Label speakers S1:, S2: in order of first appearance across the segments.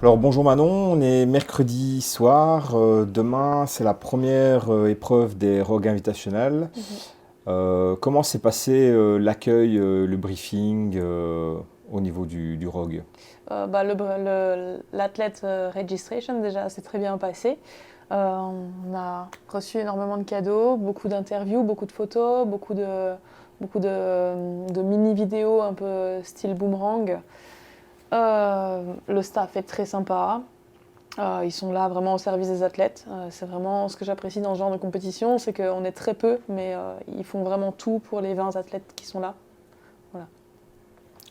S1: Alors bonjour Manon, on est mercredi soir. Demain, c'est la première épreuve des Rogues Invitational. Comment s'est passé l'accueil, le briefing au niveau du Rogue?
S2: L'athlète registration déjà s'est très bien passé. On a reçu énormément de cadeaux, beaucoup d'interviews, beaucoup de photos, beaucoup de mini-vidéos un peu style boomerang. Le staff est très sympa. Ils sont là vraiment au service des athlètes. C'est vraiment ce que j'apprécie dans ce genre de compétition, c'est qu'on est très peu, mais ils font vraiment tout pour les 20 athlètes qui sont là. Voilà.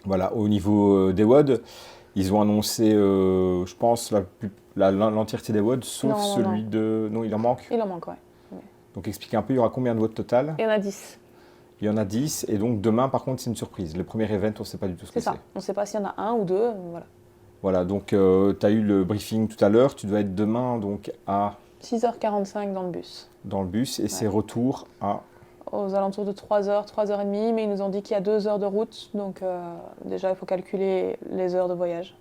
S1: Voilà, au niveau des WOD, ils ont annoncé, je pense, l'entièreté des WOD, sauf
S2: Non,
S1: celui de... Non, il en manque.
S2: Il en manque, ouais.
S1: Donc explique un peu, il y aura combien de WOD total?
S2: Il y en a 10.
S1: Il y en a 10, et donc demain, par contre, c'est une surprise. Le premier event, on ne sait pas du tout ce que c'est.
S2: C'est ça. On ne sait pas s'il y en a un ou deux. Voilà.
S1: Voilà, donc tu as eu le briefing tout à l'heure. Tu dois être demain donc à
S2: 6h45 dans le bus.
S1: dans le bus, et c'est retour à...
S2: Aux alentours de 3h, 3h30, mais ils nous ont dit qu'il y a 2 heures de route, donc déjà il faut calculer les heures de voyage.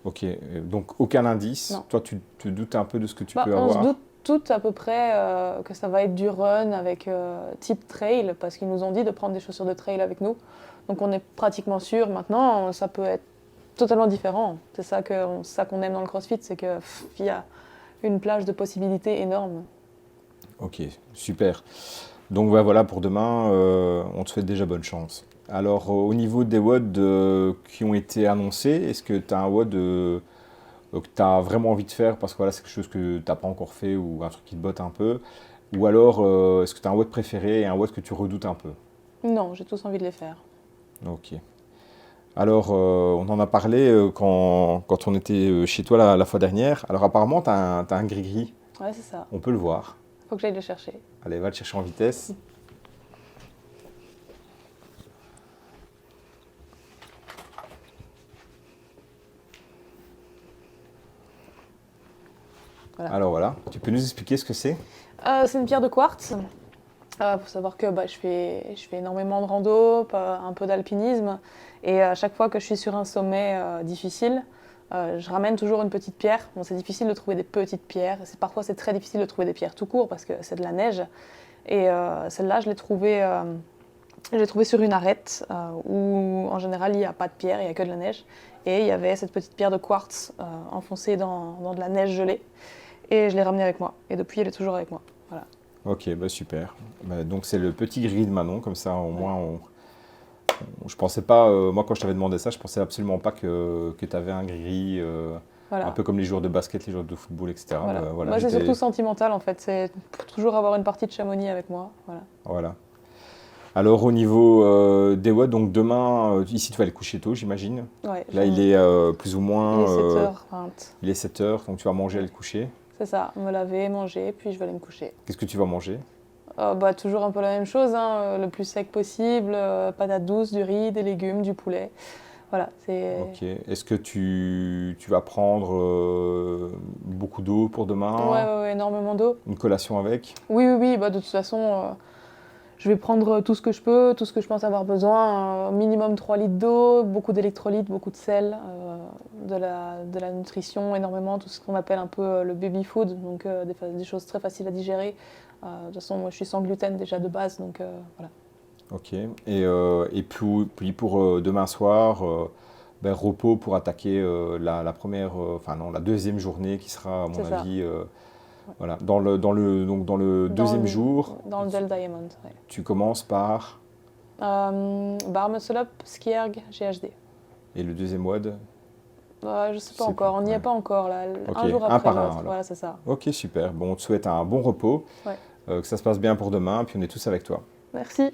S1: Ok, donc aucun indice.
S2: Non.
S1: Toi, tu te doutes un peu de ce que tu peux
S2: On
S1: avoir.
S2: se doute toutes à peu près que ça va être du run avec type trail, parce qu'ils nous ont dit de prendre des chaussures de trail avec nous. Donc on est pratiquement sûr. Maintenant, ça peut être totalement différent. C'est ça qu'on aime dans le CrossFit, c'est qu'il y a une plage de possibilités énorme.
S1: Ok, super. Donc voilà, pour demain, on te souhaite déjà bonne chance. Alors, au niveau des WOD qui ont été annoncés, est-ce que tu as un WOD que tu as vraiment envie de faire parce que voilà, c'est quelque chose que tu n'as pas encore fait ou un truc qui te botte un peu? Ou alors, est-ce que tu as un WOD préféré et un WOD que tu redoutes un peu?
S2: Non, j'ai tous envie de les faire.
S1: Ok. Alors, on en a parlé quand on était chez toi la fois dernière. Alors, apparemment, tu as un gris-gris.
S2: Ouais, c'est ça.
S1: On peut le voir.
S2: Faut que j'aille le chercher.
S1: Allez, va le chercher en vitesse.
S2: Voilà.
S1: Alors voilà, tu peux nous expliquer ce que c'est?
S2: C'est une pierre de quartz. Faut savoir que je fais énormément de rando, un peu d'alpinisme, et à chaque fois que je suis sur un sommet difficile, je ramène toujours une petite pierre. Bon, c'est difficile de trouver des petites pierres. Parfois, c'est très difficile de trouver des pierres tout court parce que c'est de la neige. Et celle-là, je l'ai trouvée sur une arête où, en général, il n'y a pas de pierre, il n'y a que de la neige. Et il y avait cette petite pierre de quartz enfoncée dans de la neige gelée. Et je l'ai ramenée avec moi. Et depuis, elle est toujours avec moi. Voilà.
S1: Ok, bah super. Donc c'est le petit gris de Manon, comme ça au moins je pensais pas, moi quand je t'avais demandé ça, je pensais absolument pas que tu avais un gris,
S2: Voilà.
S1: un peu comme les joueurs de basket, les joueurs de football, etc.
S2: Voilà.
S1: Voilà,
S2: Moi, c'est surtout sentimental en fait, c'est pour toujours avoir une partie de Chamonix avec moi. Voilà.
S1: Voilà. Alors au niveau des WOD, donc demain, ici tu vas aller coucher tôt, j'imagine.
S2: Ouais,
S1: Là il est plus ou moins...
S2: il est 7h20.
S1: Il est 7h, donc tu vas manger, aller te coucher.
S2: C'est ça, me laver, manger, puis je vais aller me coucher.
S1: Qu'est-ce que tu vas manger?
S2: Toujours un peu la même chose, hein, le plus sec possible, patates douces, du riz, des légumes, du poulet. Voilà, c'est...
S1: Ok. Est-ce que tu vas prendre beaucoup d'eau pour demain?
S2: Ouais, énormément d'eau.
S1: Une collation avec?
S2: Oui, de toute façon, je vais prendre tout ce que je peux, tout ce que je pense avoir besoin. Minimum 3 litres d'eau, beaucoup d'électrolytes, beaucoup de sel, de la nutrition, énormément, tout ce qu'on appelle un peu le baby food, donc des choses très faciles à digérer. De toute façon, moi je suis sans gluten déjà de base, donc voilà.
S1: Ok. Et puis pour demain soir, repos pour attaquer la deuxième journée qui sera, à mon
S2: C'est ça.
S1: avis, voilà. Dans le deuxième jour,
S2: Dans le Del Diamond, ouais.
S1: tu commences par...
S2: Bar Muscle Up, Ski Erg, GHD.
S1: Et le deuxième WOD?
S2: Je sais pas encore, on n'y est pas encore là.
S1: Ok,
S2: Un jour
S1: un
S2: après
S1: par un,
S2: l'autre,
S1: alors.
S2: voilà, c'est ça.
S1: Ok, super. Bon, on te souhaite un bon repos,
S2: Ouais.
S1: que ça se passe bien pour demain, puis on est tous avec toi.
S2: Merci.